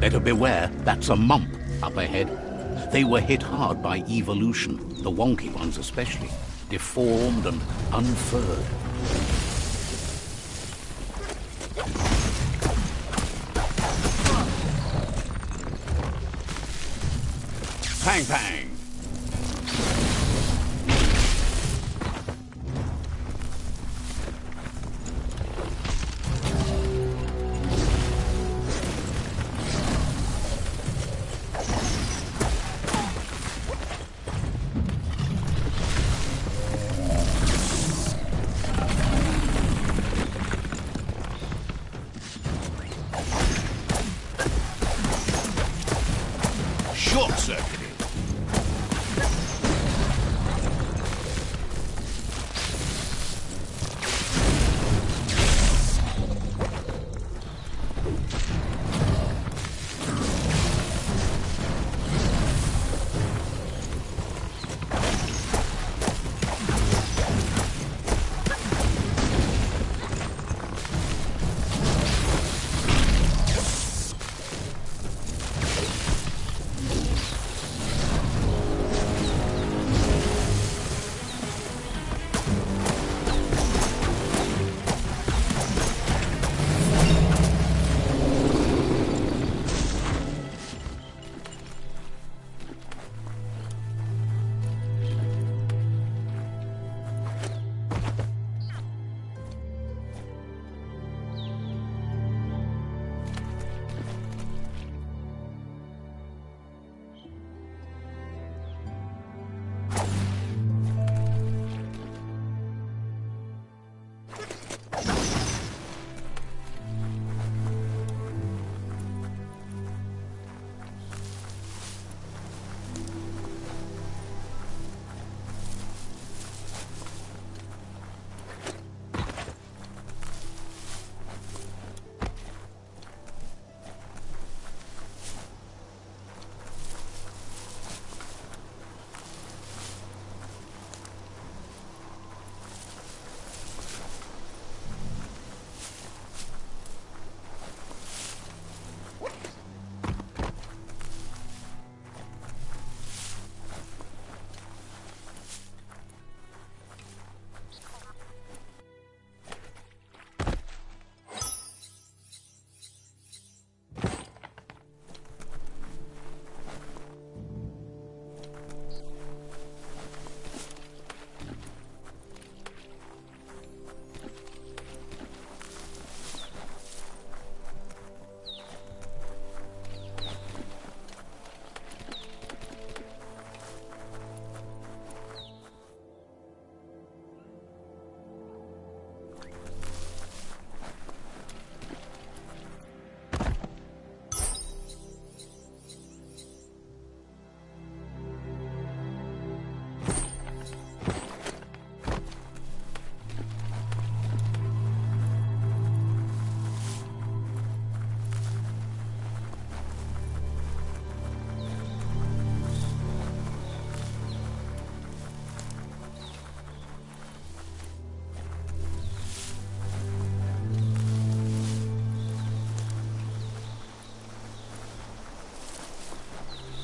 Better beware, that's a mump up ahead. They were hit hard by evolution, the wonky ones especially, deformed and unfurred. Pang pang! Short-circuited.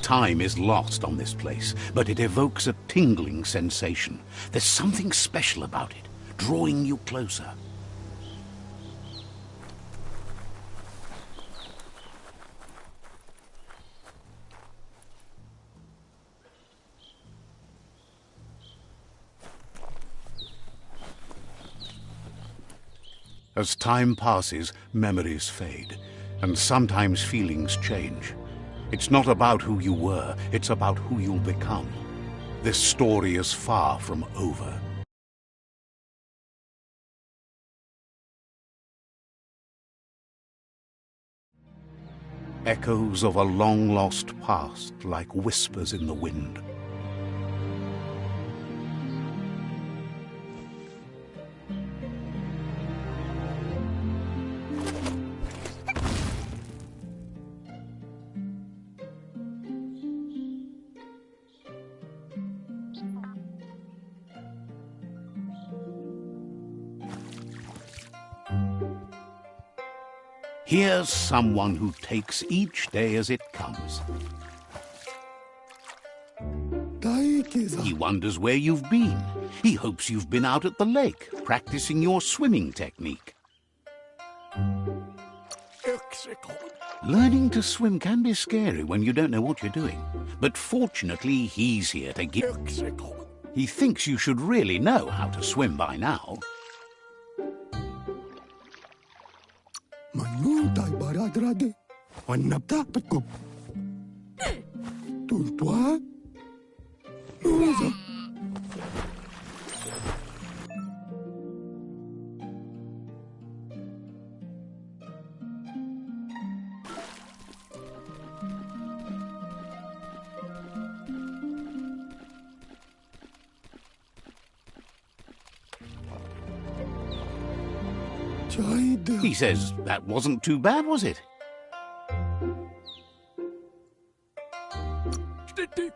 Time is lost on this place, but it evokes a tingling sensation. There's something special about it, drawing you closer. As time passes, memories fade, and sometimes feelings change. It's not about who you were, it's about who you'll become. This story is far from over. Echoes of a long-lost past, like whispers in the wind. Here's someone who takes each day as it comes. He wonders where you've been. He hopes you've been out at the lake, practicing your swimming technique. Learning to swim can be scary when you don't know what you're doing. But fortunately, he's here to give... He thinks you should really know how to swim by now. He says that wasn't too bad, was it?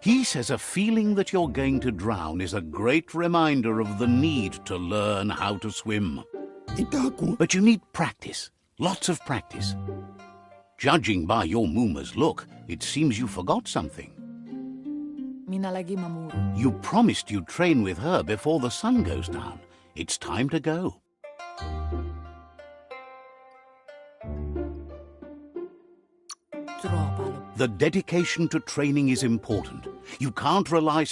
He says a feeling that you're going to drown is a great reminder of the need to learn how to swim. But you need practice, lots of practice. Judging by your Muma's look, it seems you forgot something. You promised you'd train with her before the sun goes down. It's time to go. The dedication to training is important. You can't rely...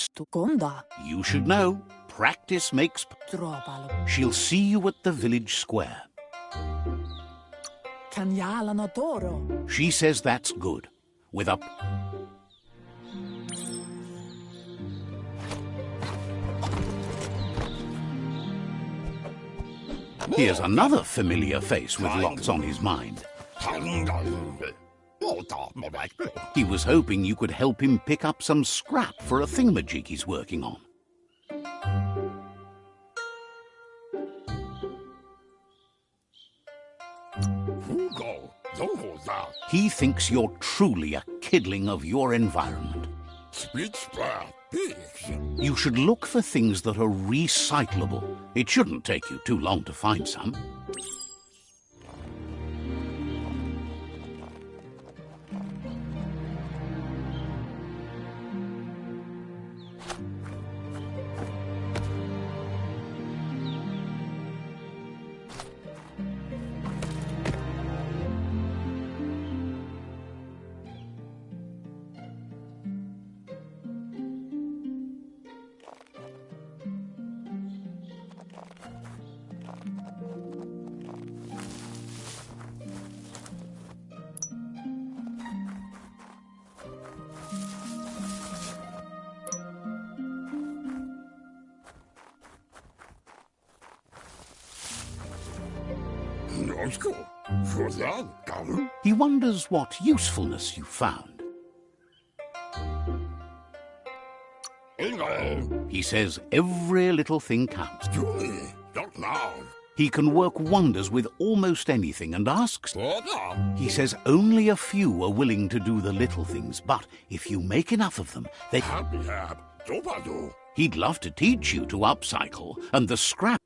You should know. Practice makes... She'll see you at the village square. She says that's good. With a... Here's another familiar face with lots on his mind. He was hoping you could help him pick up some scrap for a thingamajig he's working on. He thinks you're truly a kidling of your environment. You should look for things that are recyclable. It shouldn't take you too long to find some. He wonders what usefulness you found. He says every little thing counts. He can work wonders with almost anything and asks... He says only a few are willing to do the little things, but if you make enough of them, they... He'd love to teach you to upcycle, and the scrap...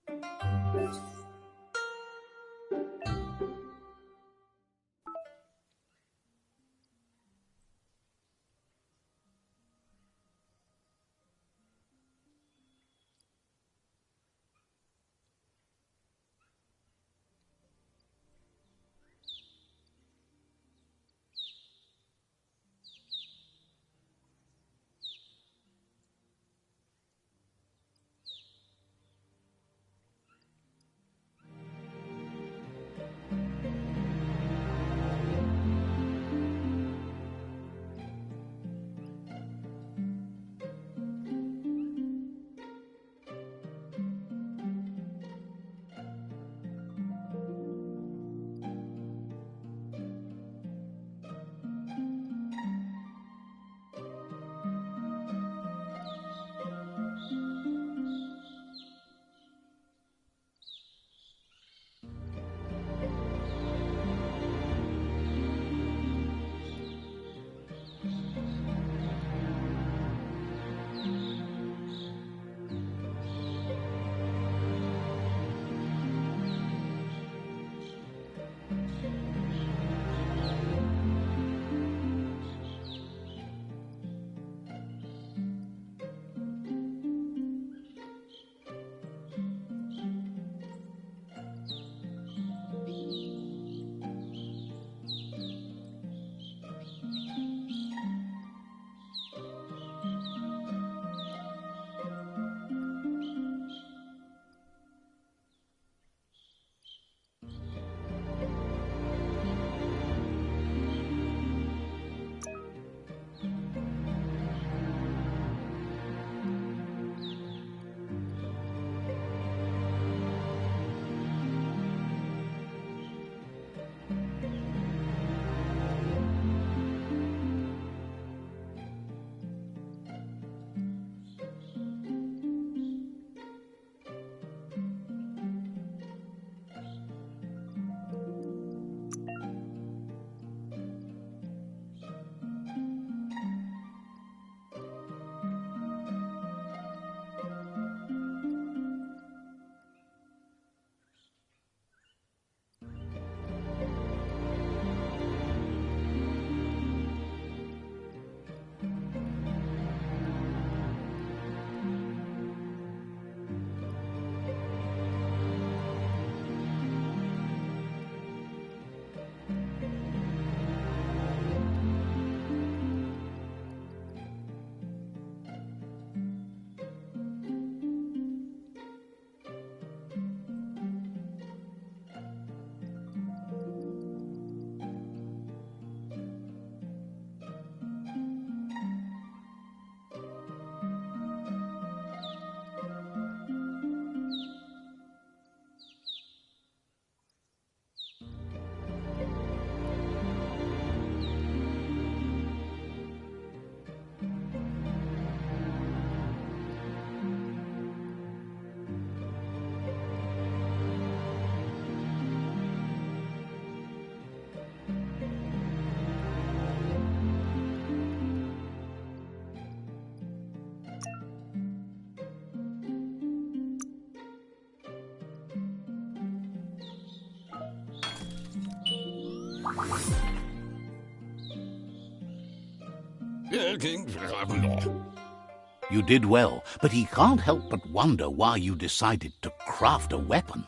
You did well, but he can't help but wonder why you decided to craft a weapon.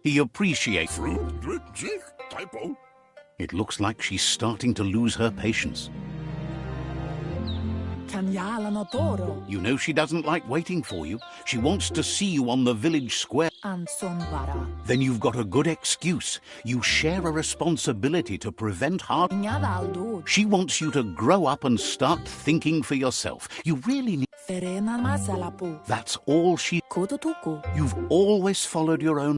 He appreciates it. Looks like she's starting to lose her patience. You know she doesn't like waiting for you. She wants to see you on the village square. Then you've got a good excuse. You share a responsibility to prevent heart. She wants you to grow up and start thinking for yourself. You really need... That's all she... You've always followed your own...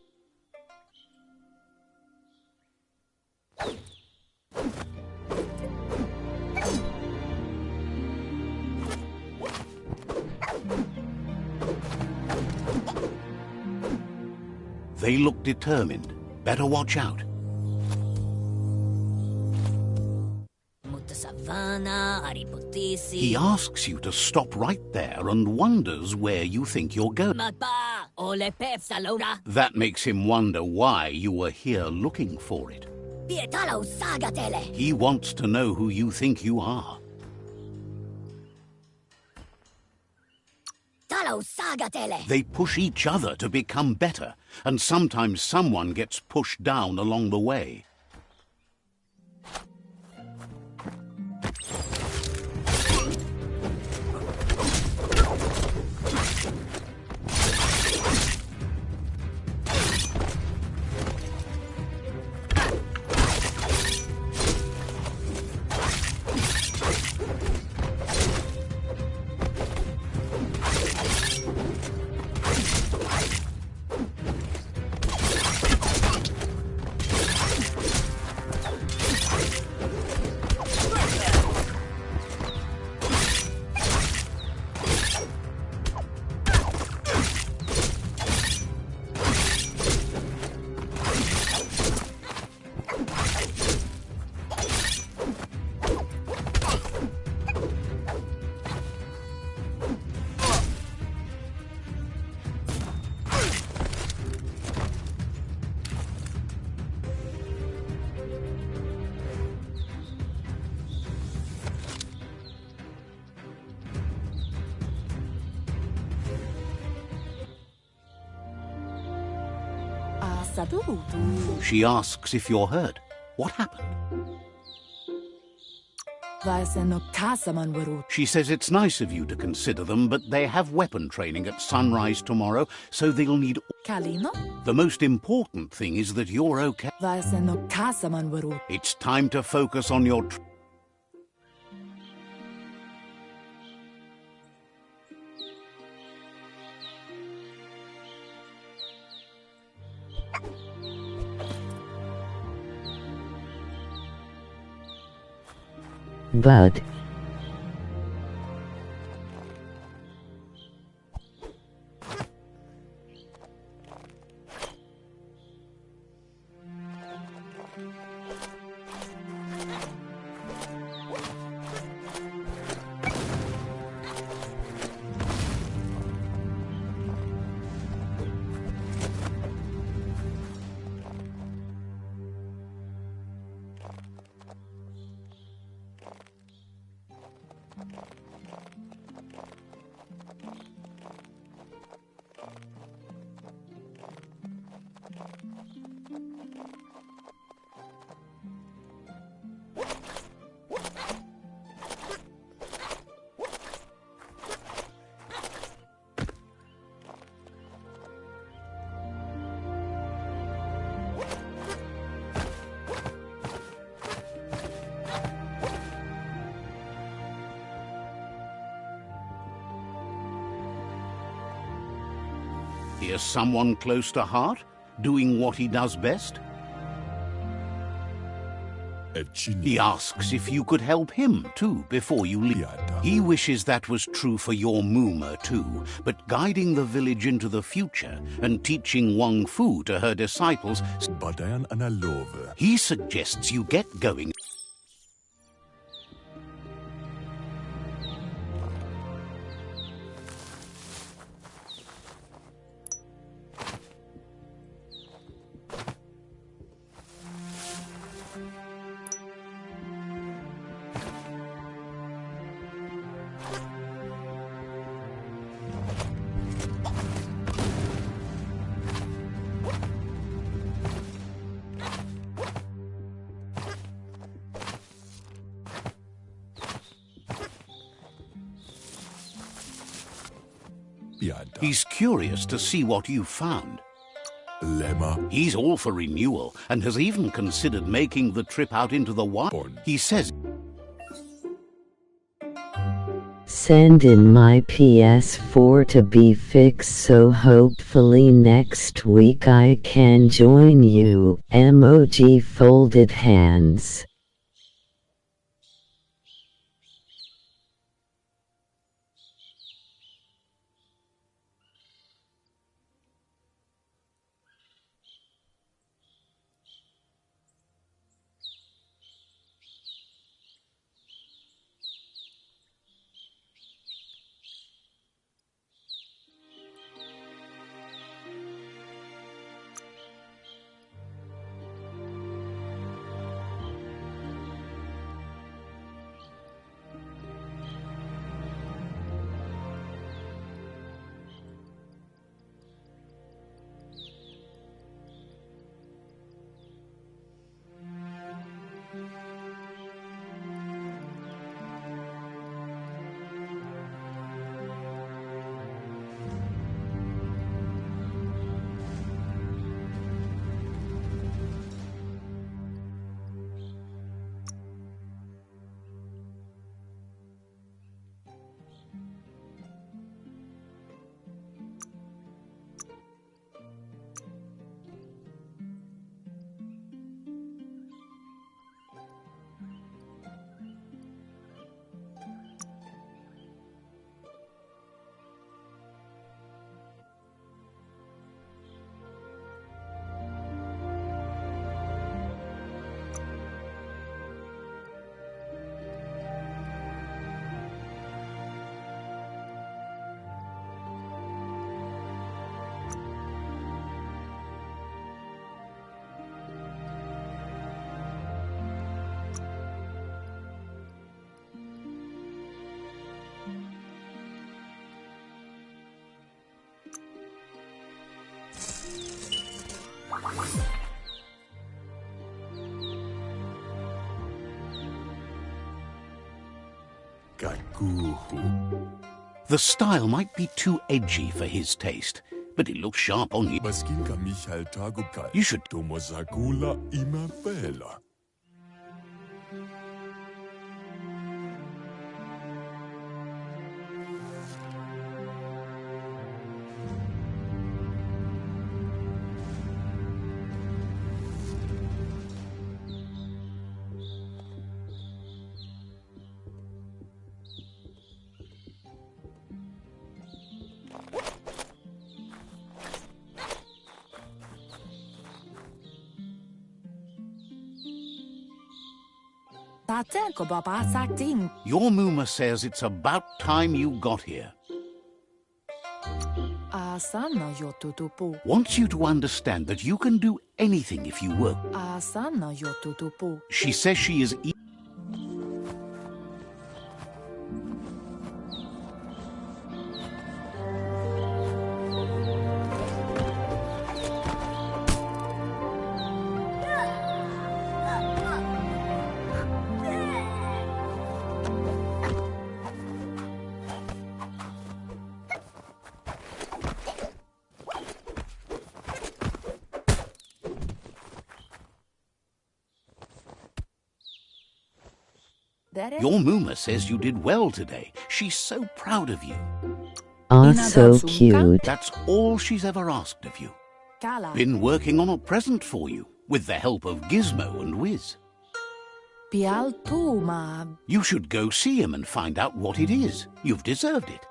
They look determined. Better watch out. He asks you to stop right there and wonders where you think you're going. That makes him wonder why you were here looking for it. He wants to know who you think you are. They push each other to become better, and sometimes someone gets pushed down along the way. She asks if you're hurt. What happened? She says it's nice of you to consider them, but they have weapon training at sunrise tomorrow, so they'll need... The most important thing is that you're okay. It's time to focus on your... But Here's someone close to heart, doing what he does best. He asks if you could help him, too, before you leave. He wishes that was true for your Muma, too, but guiding the village into the future and teaching Wang Fu to her disciples, he suggests you get going. He's curious to see what you've found. Lemma. He's all for renewal and has even considered making the trip out into the wild. He says, Send in my PS4 to be fixed so hopefully next week I can join you. Emoji folded hands. the style might be too edgy for his taste, but it looks sharp on you. You should. Your Muma says it's about time you got here. Wants you to understand that you can do anything if you work. She says she is Your Muma says you did well today. She's so proud of you. Ah, so cute. That's all she's ever asked of you. Been working on a present for you, with the help of Gizmo and Wiz. You should go see him and find out what it is. You've deserved it.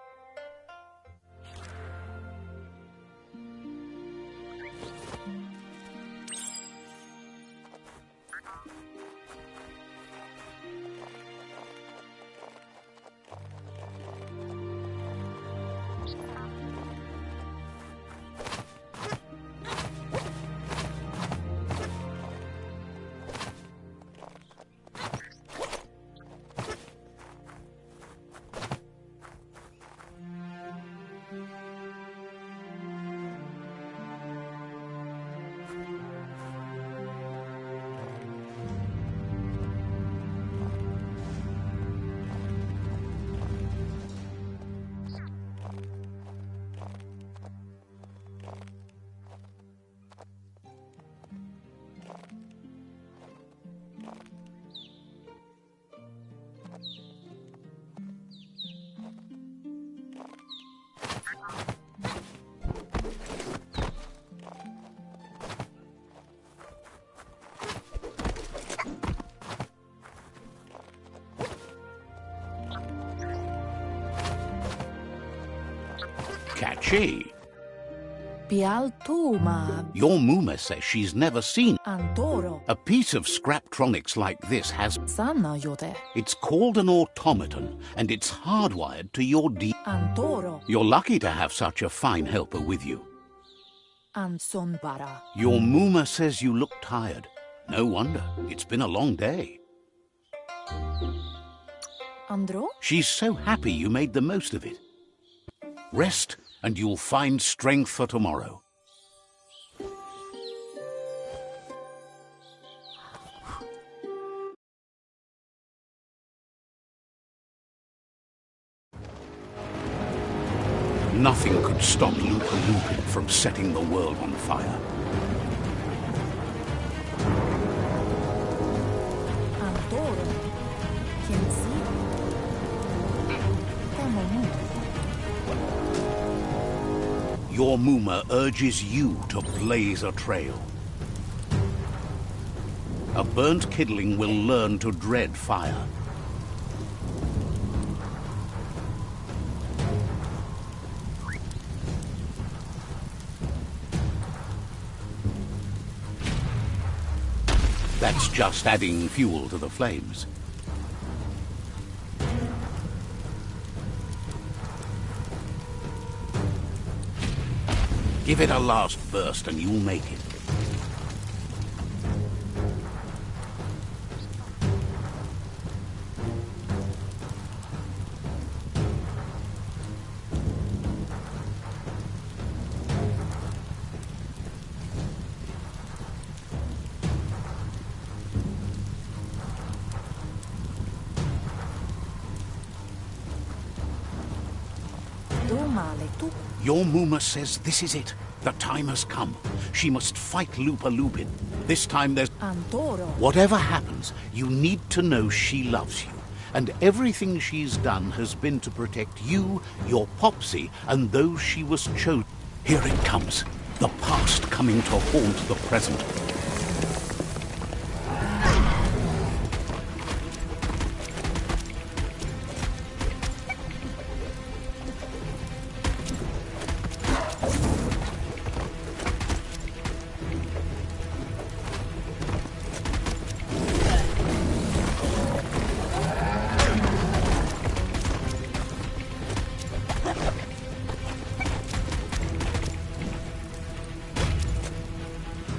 she? Pialtuma. Your Muma says she's never seen. Antoro. A piece of scraptronics like this has... Sana jote. It's called an automaton, and it's hardwired to your Antoro. You're lucky to have such a fine helper with you. Ansonbara. Your Muma says you look tired. No wonder. It's been a long day. Andro? She's so happy you made the most of it. Rest, and you'll find strength for tomorrow. Nothing could stop Lupa Lupin from setting the world on fire. Antoro. Quien si? Tamomu. Your Muma urges you to blaze a trail. A burnt kidling will learn to dread fire. That's just adding fuel to the flames. Give it a last burst and you'll make it. Your Muma says this is it. The time has come. She must fight Lupa Lupin. This time there's... Antoro. Whatever happens, you need to know she loves you. And everything she's done has been to protect you, your Popsy, and those she was chosen. Here it comes. The past coming to haunt the present.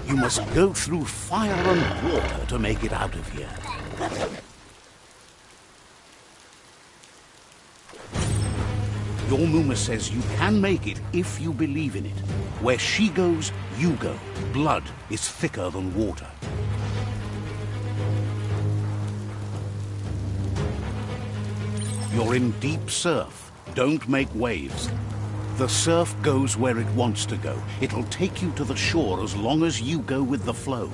You must go through fire and water to make it out of here. Your Muma says you can make it if you believe in it. Where she goes, you go. Blood is thicker than water. You're in deep surf. Don't make waves. The surf goes where it wants to go. It'll take you to the shore as long as you go with the flow.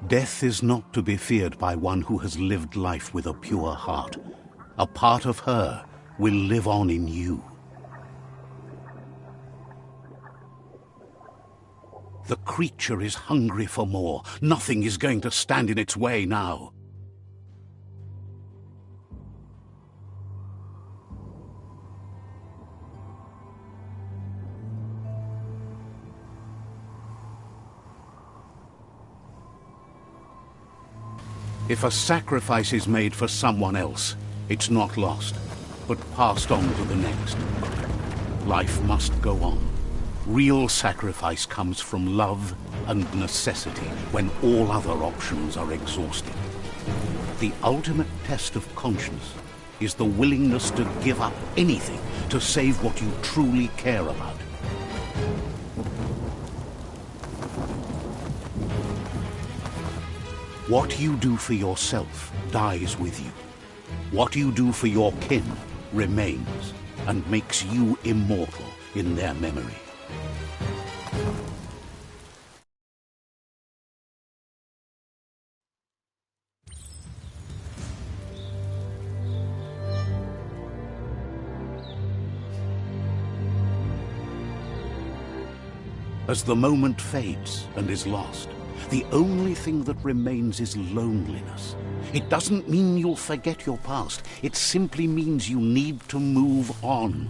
Death is not to be feared by one who has lived life with a pure heart. A part of her will live on in you. The creature is hungry for more. Nothing is going to stand in its way now. If a sacrifice is made for someone else, it's not lost, but passed on to the next. Life must go on. Real sacrifice comes from love and necessity when all other options are exhausted. The ultimate test of conscience is the willingness to give up anything to save what you truly care about. What you do for yourself dies with you. What you do for your kin remains and makes you immortal in their memory. As the moment fades and is lost, the only thing that remains is loneliness. It doesn't mean you'll forget your past. It simply means you need to move on.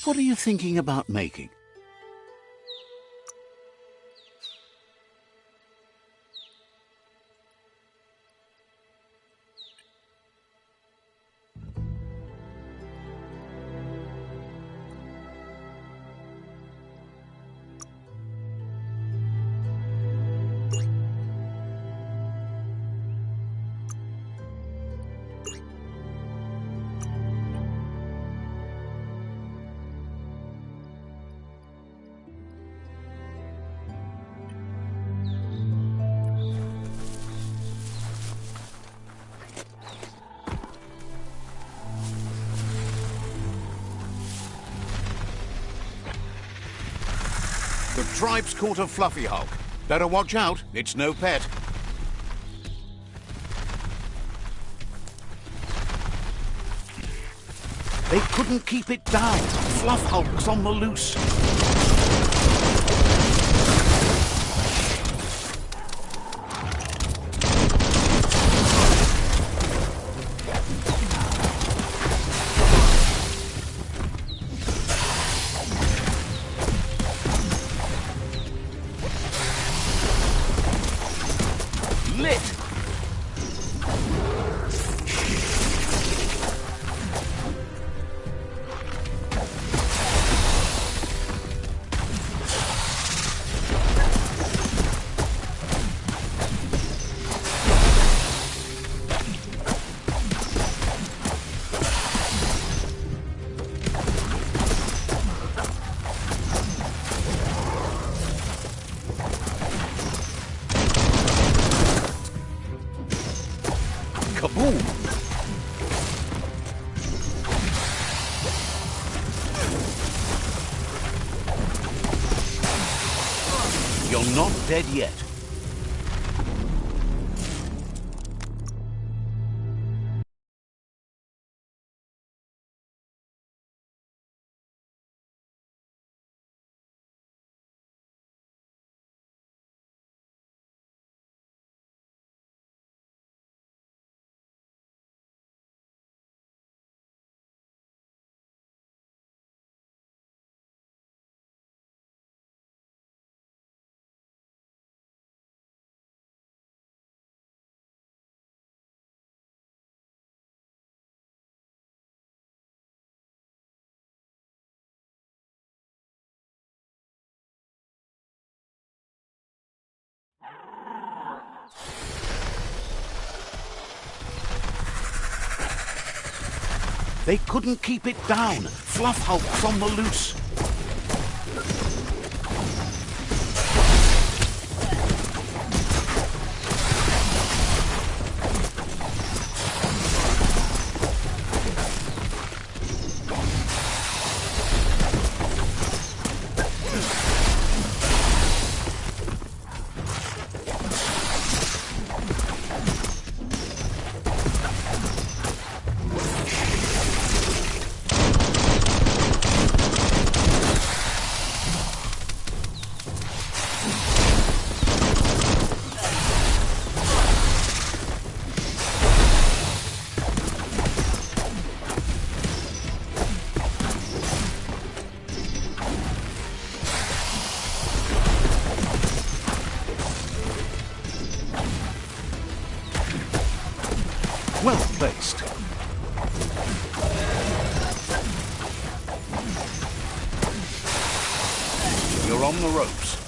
What are you thinking about making? The tribe's caught a fluffy hulk. Better watch out, it's no pet. They couldn't keep it down. Fluff hulk's on the loose. Lit! Kaboom! You're not dead yet. They couldn't keep it down. Fluff hulk's on the loose. Well placed. You're on the ropes.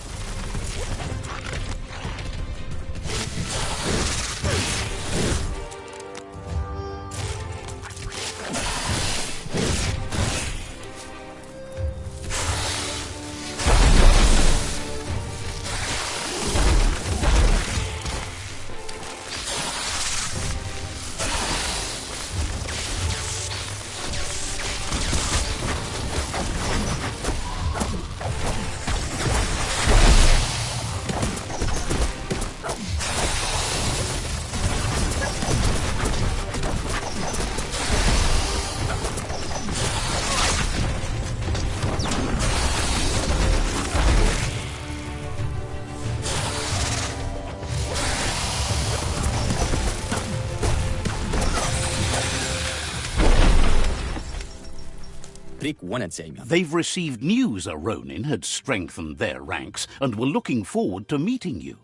They've received news a Ronin had strengthened their ranks and were looking forward to meeting you.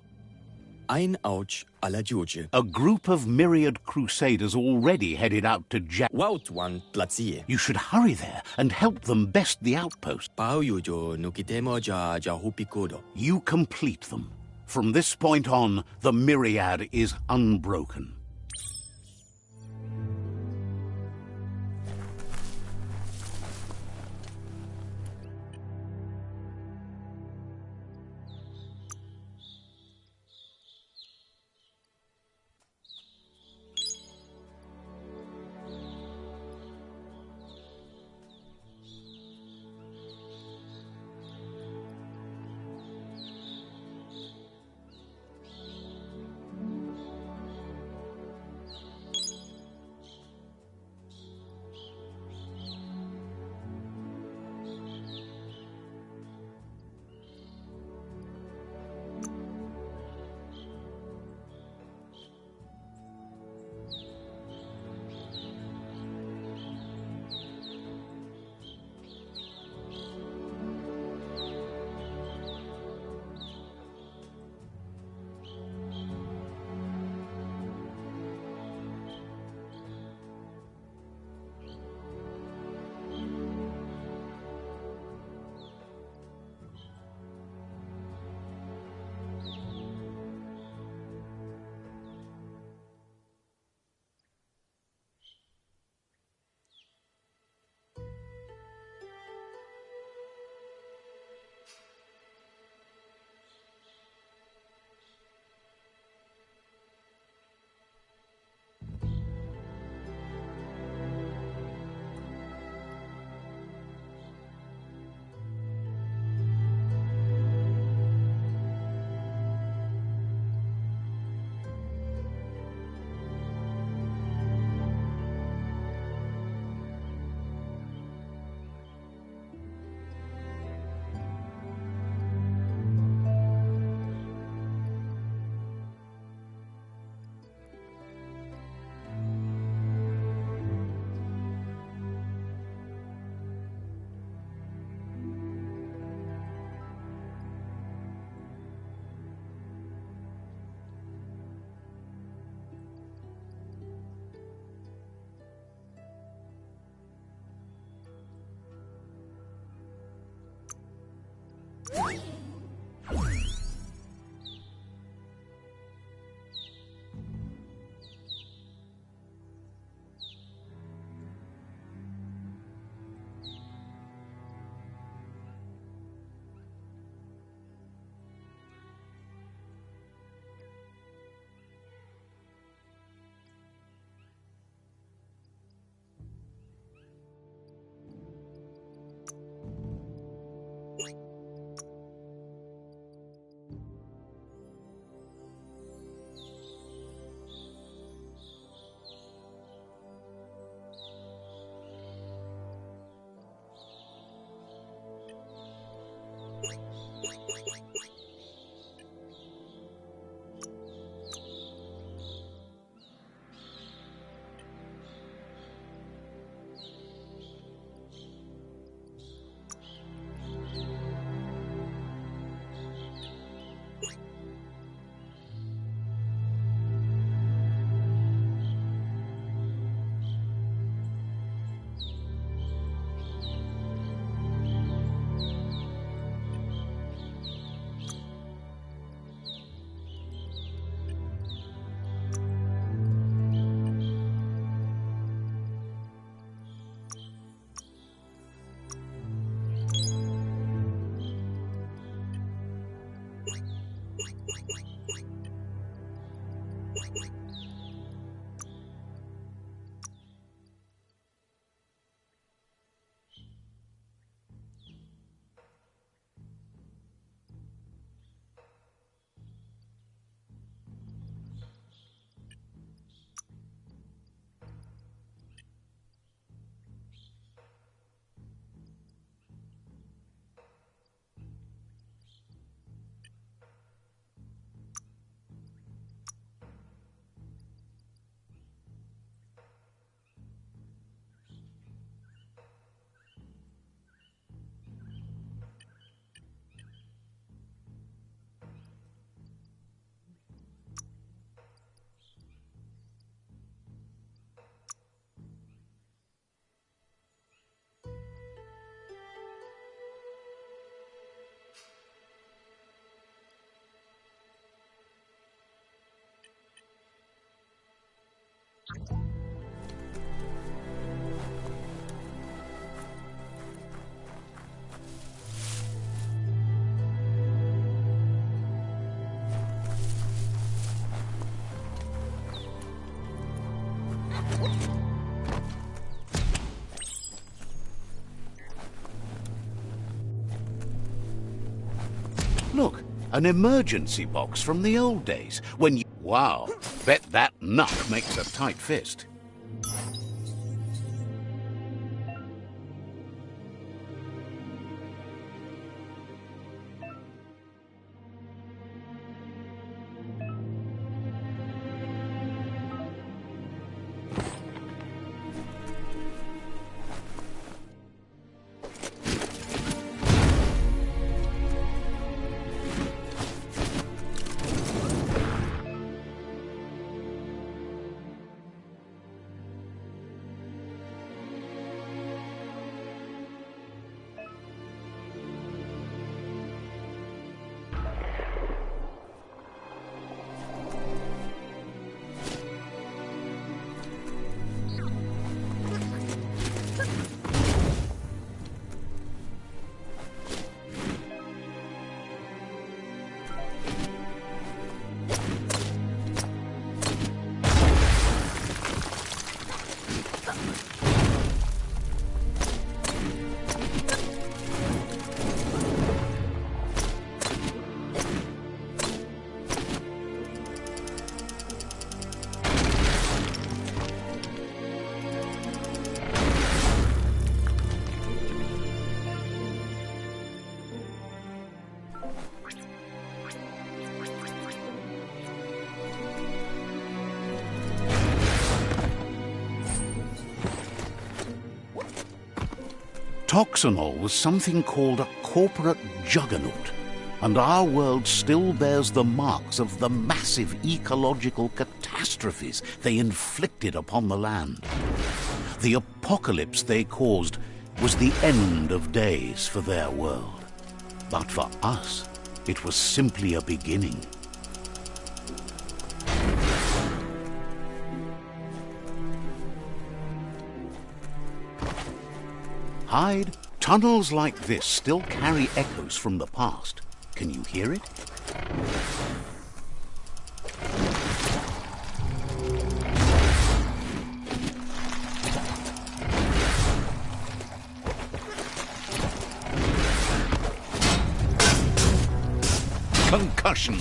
A group of myriad crusaders already headed out to You should hurry there and help them best the outpost. You complete them. From this point on, the myriad is unbroken. Look, an emergency box from the old days, when you... Wow, bet that nut makes a tight fist. Toxanol was something called a corporate juggernaut, and our world still bears the marks of the massive ecological catastrophes they inflicted upon the land. The apocalypse they caused was the end of days for their world. But for us, it was simply a beginning. Hyde, tunnels like this still carry echoes from the past. Can you hear it? Concussion.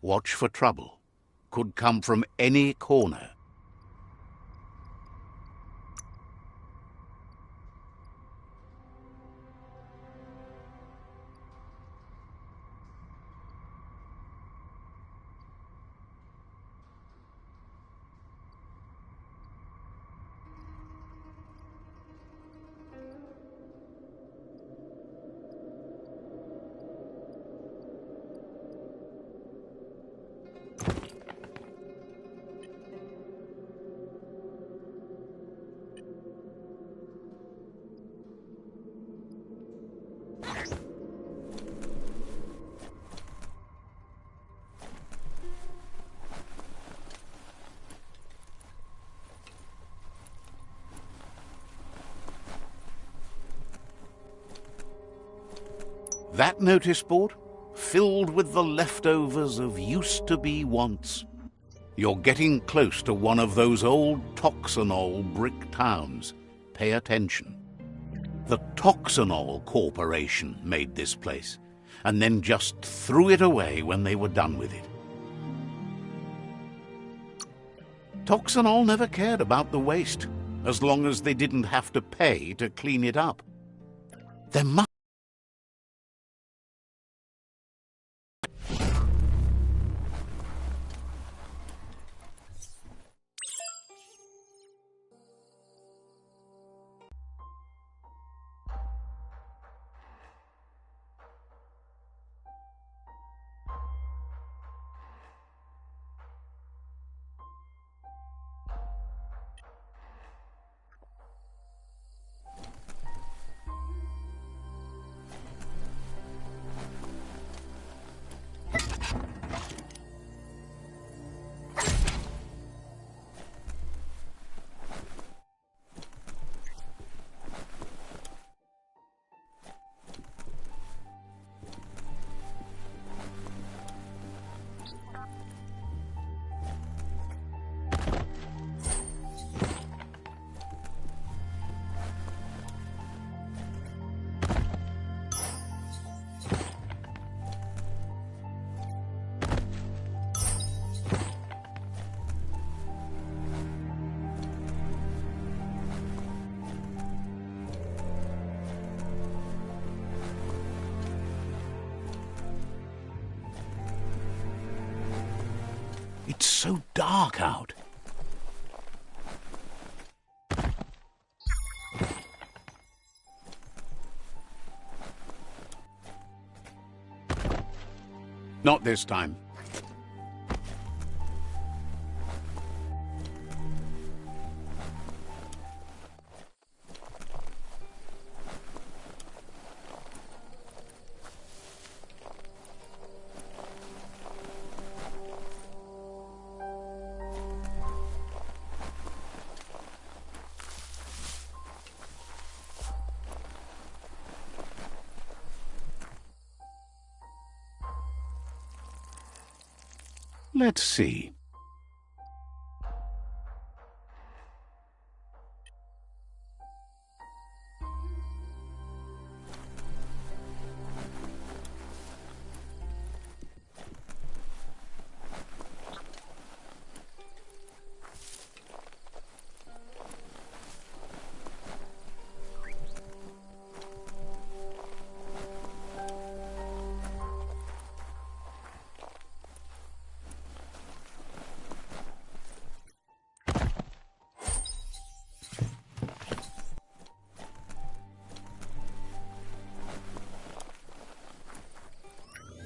Watch for trouble. Could come from any corner. That notice board, filled with the leftovers of used-to-be wants. You're getting close to one of those old Toxanol brick towns. Pay attention. The Toxanol Corporation made this place, and then just threw it away when they were done with it. Toxanol never cared about the waste, as long as they didn't have to pay to clean it up. There must It's so dark out. Not this time. Let's see.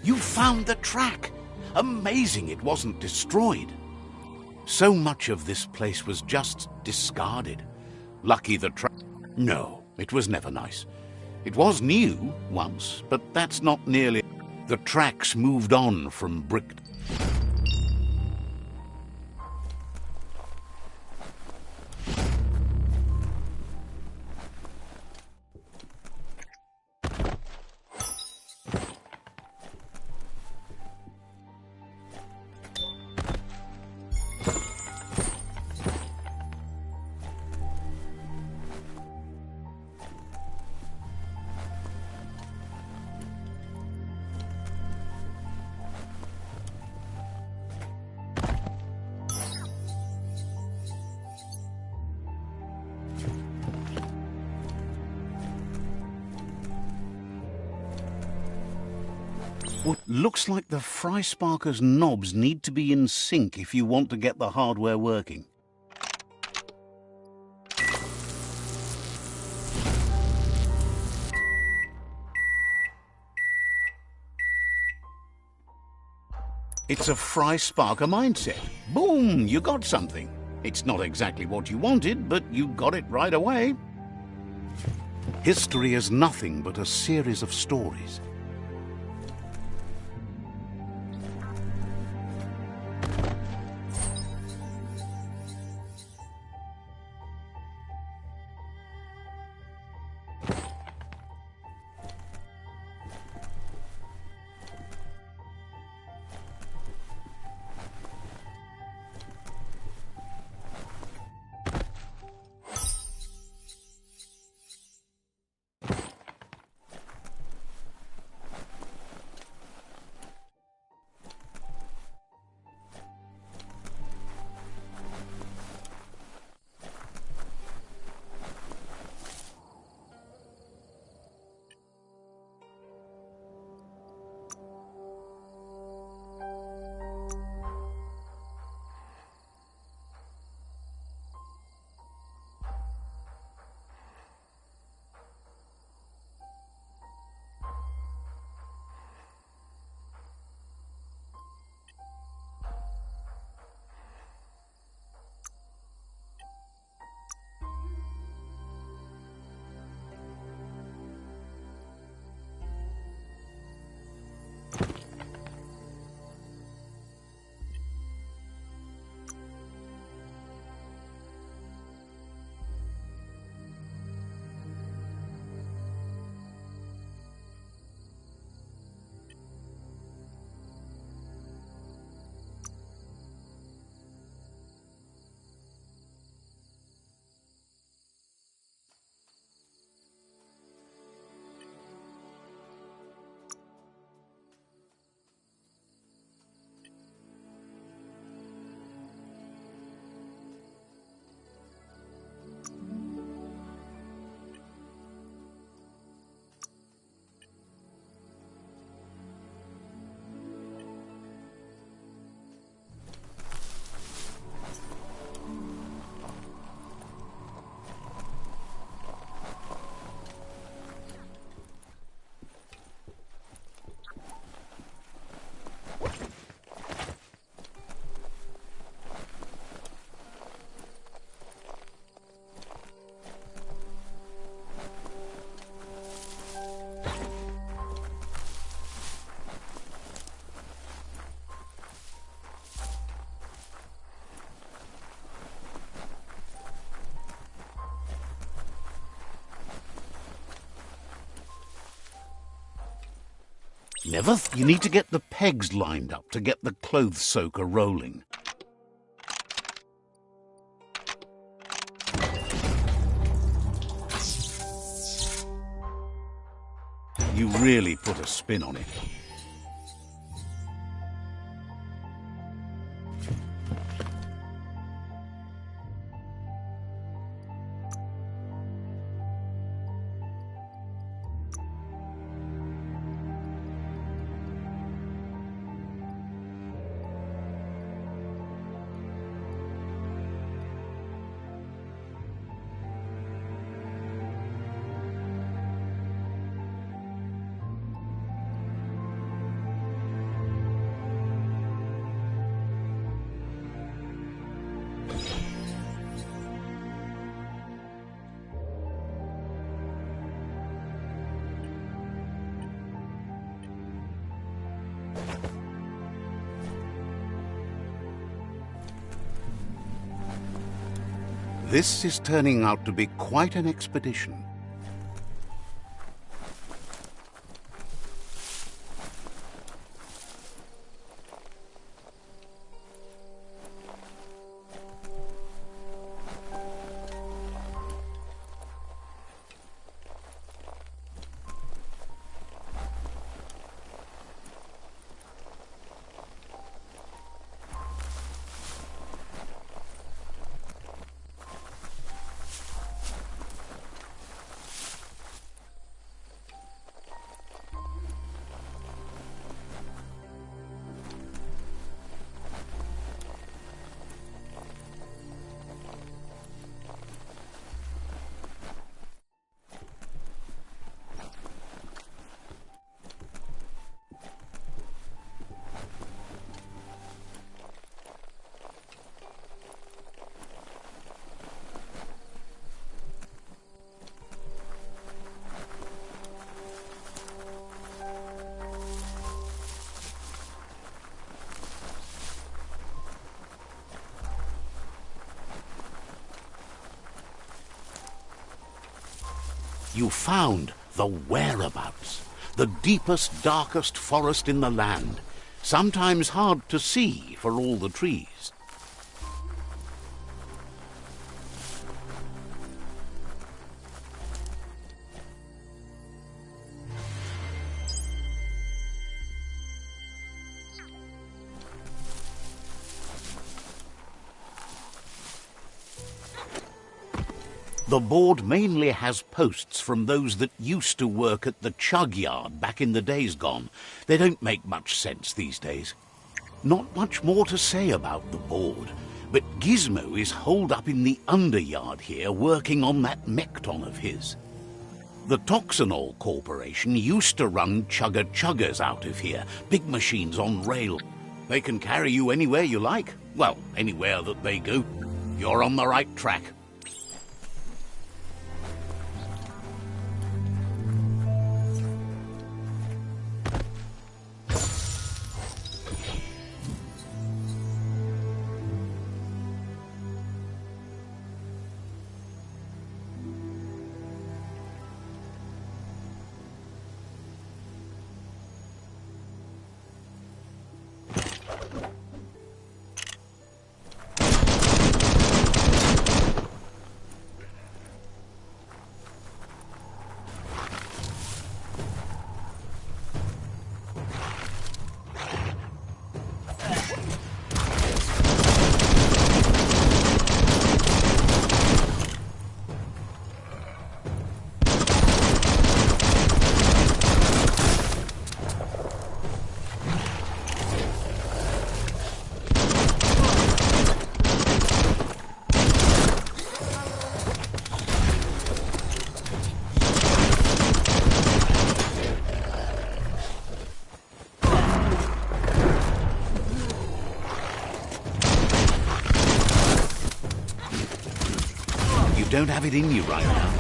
You found the track! Amazing it wasn't destroyed. So much of this place was just discarded. Lucky the track... No, it was never nice. It was new once, but that's not nearly... The tracks moved on from brick... What looks like the Fry Sparker's knobs need to be in sync if you want to get the hardware working. It's a Fry Sparker mindset. Boom, you got something. It's not exactly what you wanted, but you got it right away. History is nothing but a series of stories. You need to get the pegs lined up to get the clothes soaker rolling. You really put a spin on it. This is turning out to be quite an expedition. You found the whereabouts, the deepest, darkest forest in the land, sometimes hard to see for all the trees. The board mainly has posts from those that used to work at the chug yard back in the days gone. They don't make much sense these days. Not much more to say about the board, but Gizmo is holed up in the underyard here working on that Mekton of his. The Toxanol Corporation used to run chugger-chuggers out of here, big machines on rail. They can carry you anywhere you like. Well, anywhere that they go. You're on the right track. You don't have it in you right now.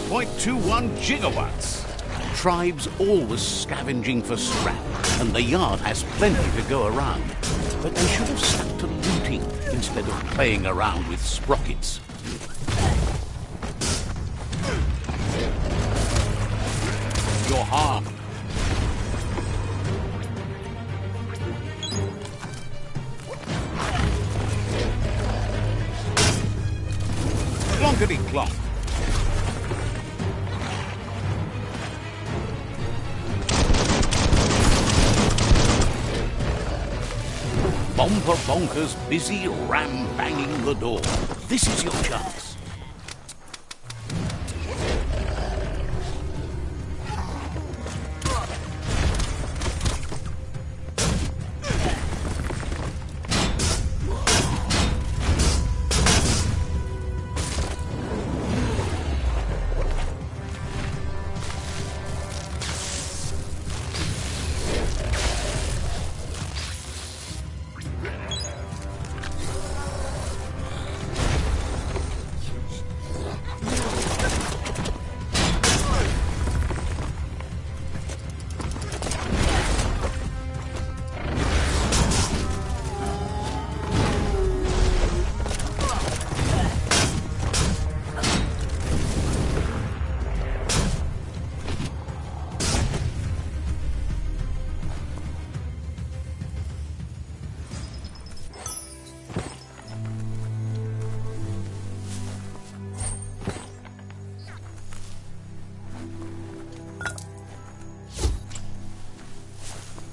1.21 gigawatts. Tribes always scavenging for scrap, and the yard has plenty to go around. But they should have stuck to looting instead of playing around with sprockets. You're harmed. Clonkety clonk. Bomper Bonker's busy ram-banging the door. This is your chance.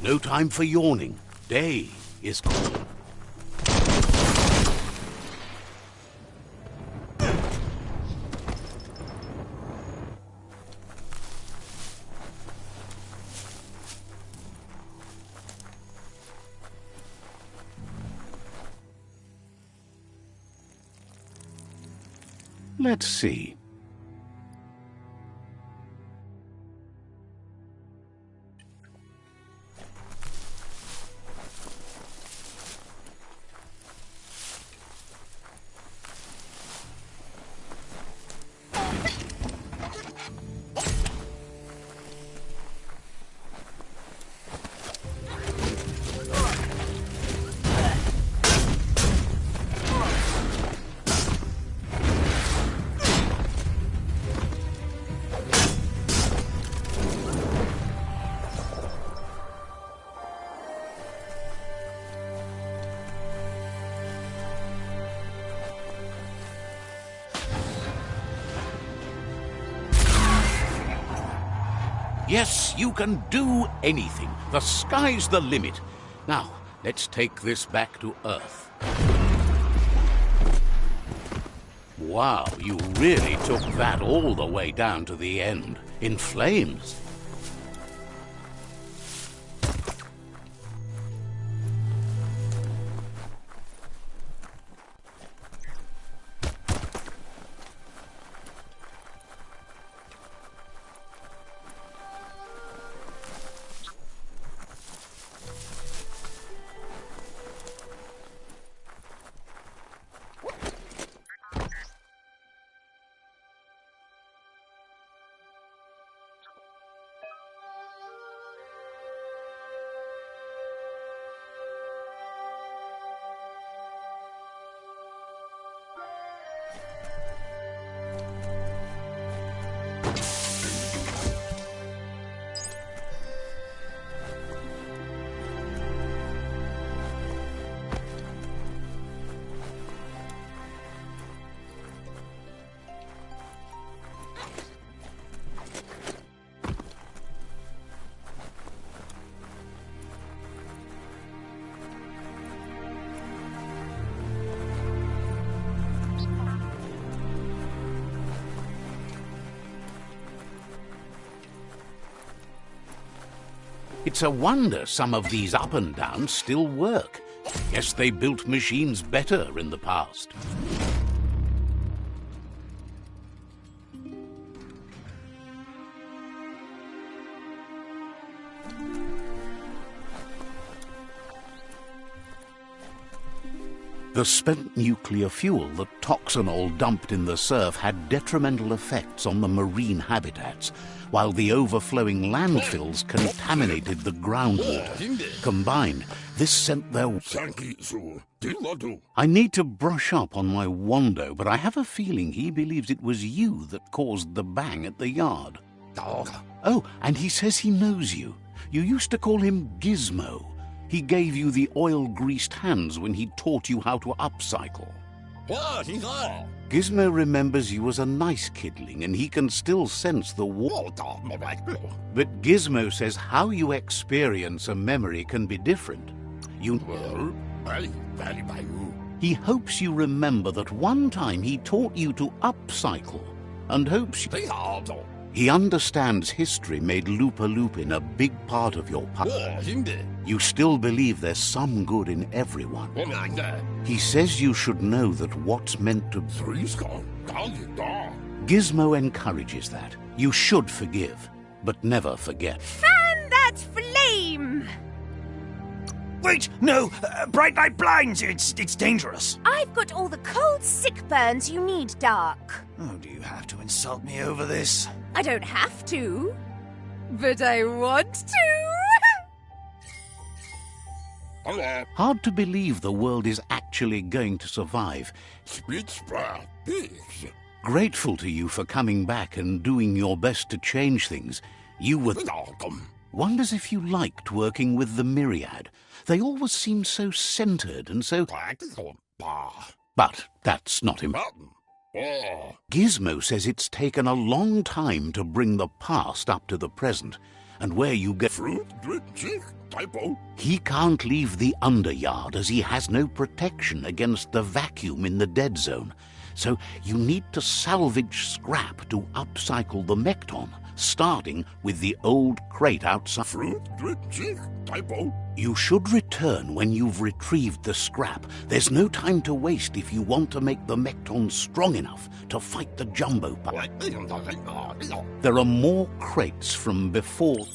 No time for yawning. Day is calling. Let's see. Yes, you can do anything. The sky's the limit. Now, let's take this back to Earth. Wow, you really took that all the way down to the end, in flames. It's a wonder some of these up and downs still work. Guess they built machines better in the past. The spent nuclear fuel that Toxanol dumped in the surf had detrimental effects on the marine habitats, while the overflowing landfills contaminated the groundwater. Combined, this sent their... I need to brush up on my Wando, but I have a feeling he believes it was you that caused the bang at the yard. Oh, and he says he knows you. You used to call him Gizmo. He gave you the oil-greased hands when he taught you how to upcycle. Gizmo remembers you as a nice kidling, and he can still sense the war. But Gizmo says how you experience a memory can be different. He hopes you remember that one time he taught you to upcycle, and hopes you... He understands history made Lupa Lupin a big part of your past. You still believe there's some good in everyone. He says you should know that what's meant to... Gizmo encourages that. You should forgive, but never forget. Fan that flame! Wait, no! Bright light blinds! It's dangerous. I've got all the cold sick burns you need, Dark. Oh, do you have to insult me over this? I don't have to, but I want to. Hard to believe the world is actually going to survive. Grateful to you for coming back and doing your best to change things. You were... Wonders if you liked working with the Myriad. They always seemed so centered and so... But that's not important. Gizmo says it's taken a long time to bring the past up to the present, and where you get... He can't leave the underyard as he has no protection against the vacuum in the dead zone. So you need to salvage scrap to upcycle the Mekton, starting with the old crate outside. You should return when you've retrieved the scrap. There's no time to waste if you want to make the Mekton strong enough to fight the Jumbo Pup. There are more crates from before...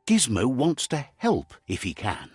Gizmo wants to help if he can.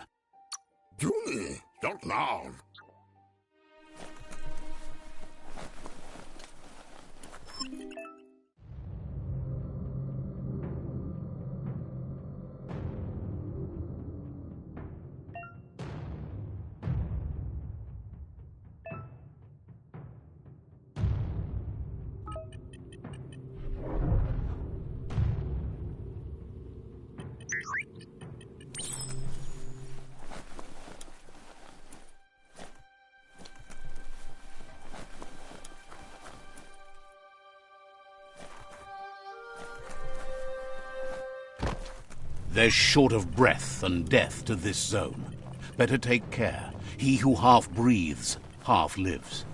There's short of breath and death to this zone. Better take care. He who half breathes, half lives.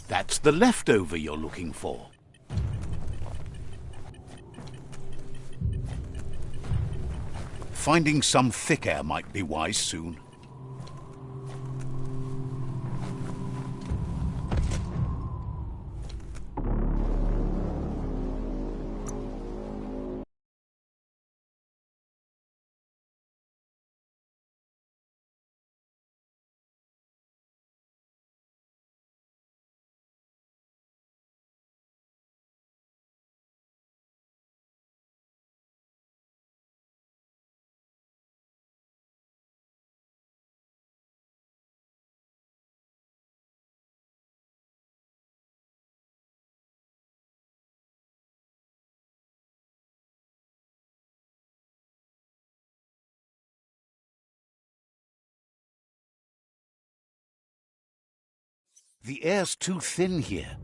That's the leftover you're looking for. Finding some thick air might be wise soon. The air's too thin here.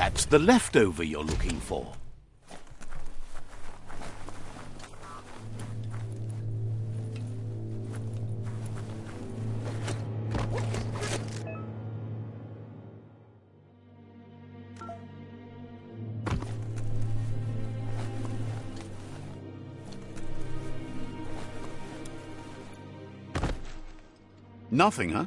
That's the leftover you're looking for. Nothing, huh?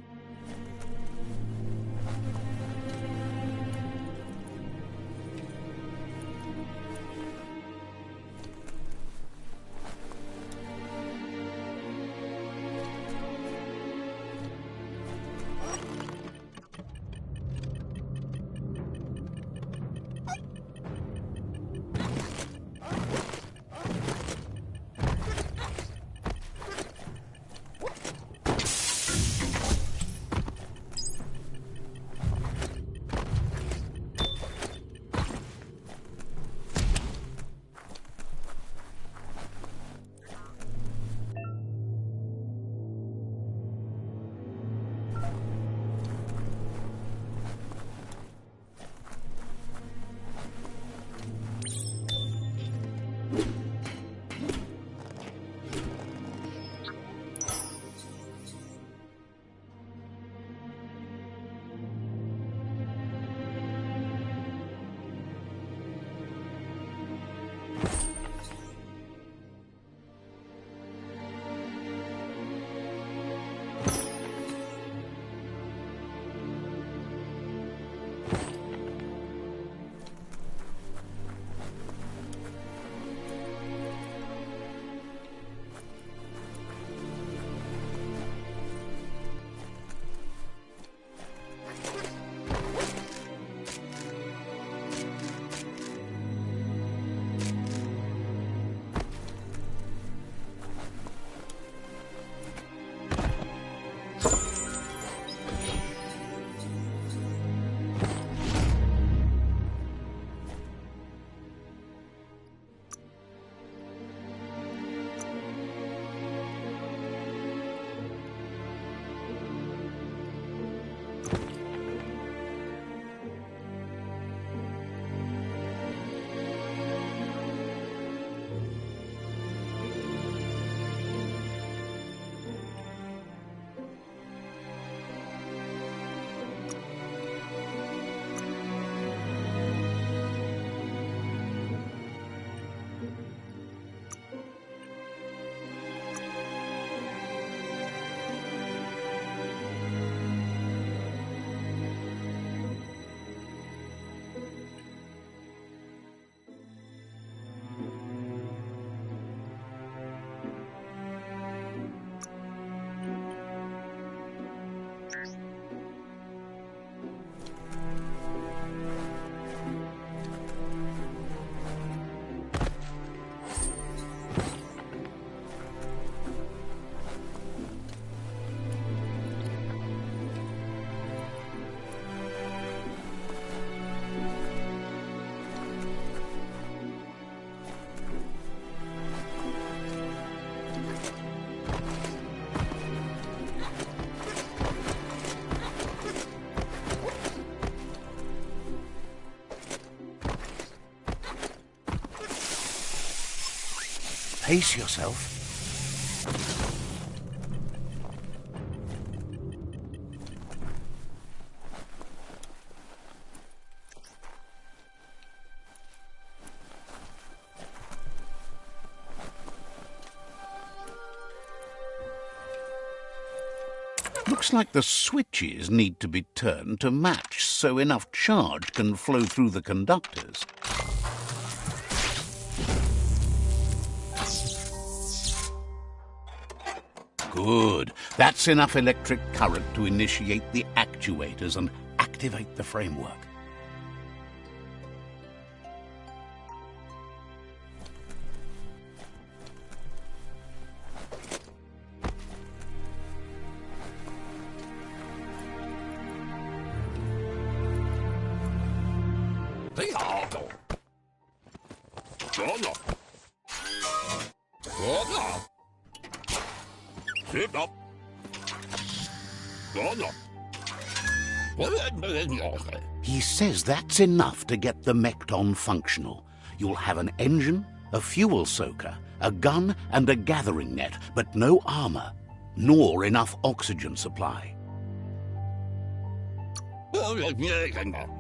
Pace yourself. Looks like the switches need to be turned to match so enough charge can flow through the conductors. Good. That's enough electric current to initiate the actuators and activate the framework. Sit up. Stand up. He says that's enough to get the Mekton functional. You'll have an engine, a fuel soaker, a gun, and a gathering net, but no armor, nor enough oxygen supply.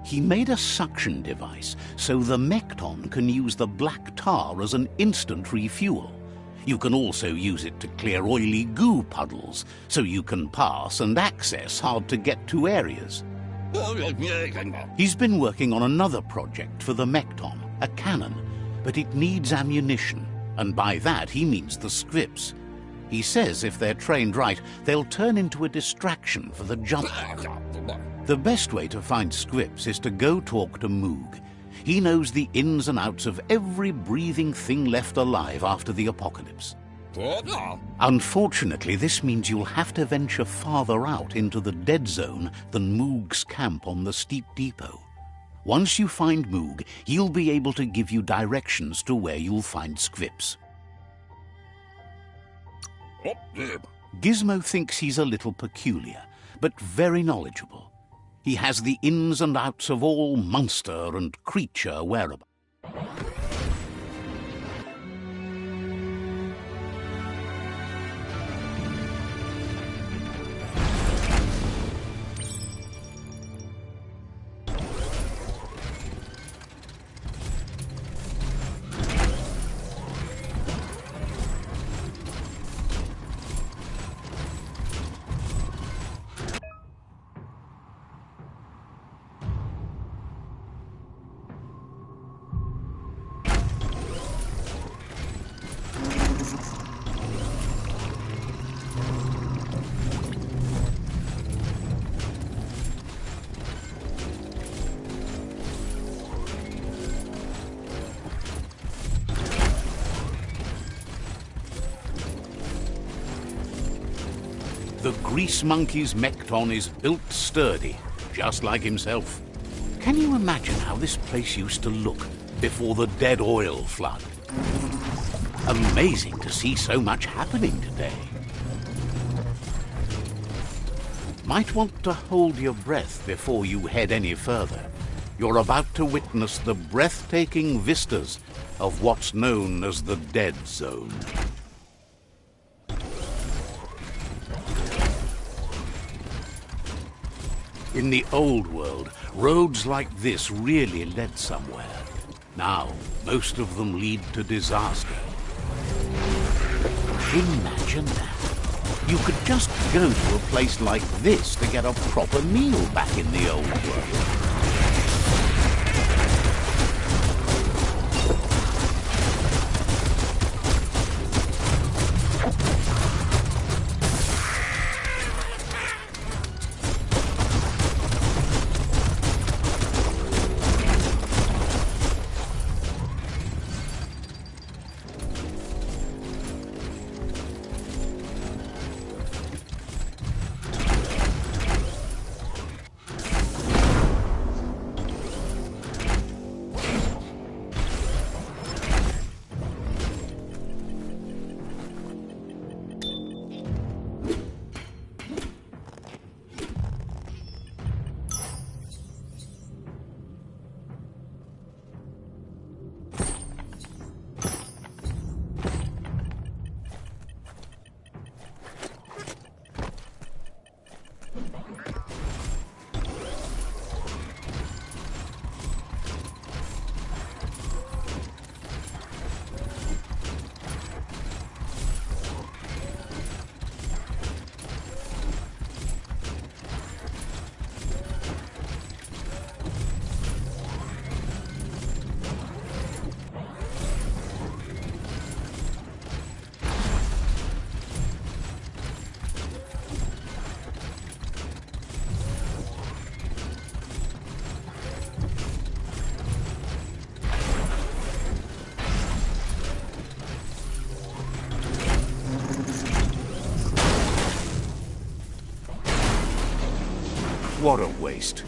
He made a suction device so the Mekton can use the black tar as an instant refuel. You can also use it to clear oily goo puddles, so you can pass and access hard-to-get-to areas. He's been working on another project for the Mekton, a cannon, but it needs ammunition, and by that he means the scripts. He says if they're trained right, they'll turn into a distraction for the jump. The best way to find scripts is to go talk to Moog. He knows the ins and outs of every breathing thing left alive after the apocalypse. Unfortunately, this means you'll have to venture farther out into the dead zone than Moog's camp on the steep depot. Once you find Moog, he'll be able to give you directions to where you'll find scripts. Gizmo thinks he's a little peculiar, but very knowledgeable. He has the ins and outs of all monster and creature whereabouts. The Grease Monkey's Mekton is built sturdy, just like himself. Can you imagine how this place used to look before the dead oil flood? Amazing to see so much happening today. Might want to hold your breath before you head any further. You're about to witness the breathtaking vistas of what's known as the Dead Zone. In the old world, roads like this really led somewhere. Now, most of them lead to disaster. Imagine that. You could just go to a place like this to get a proper meal back in the old world. What a waste.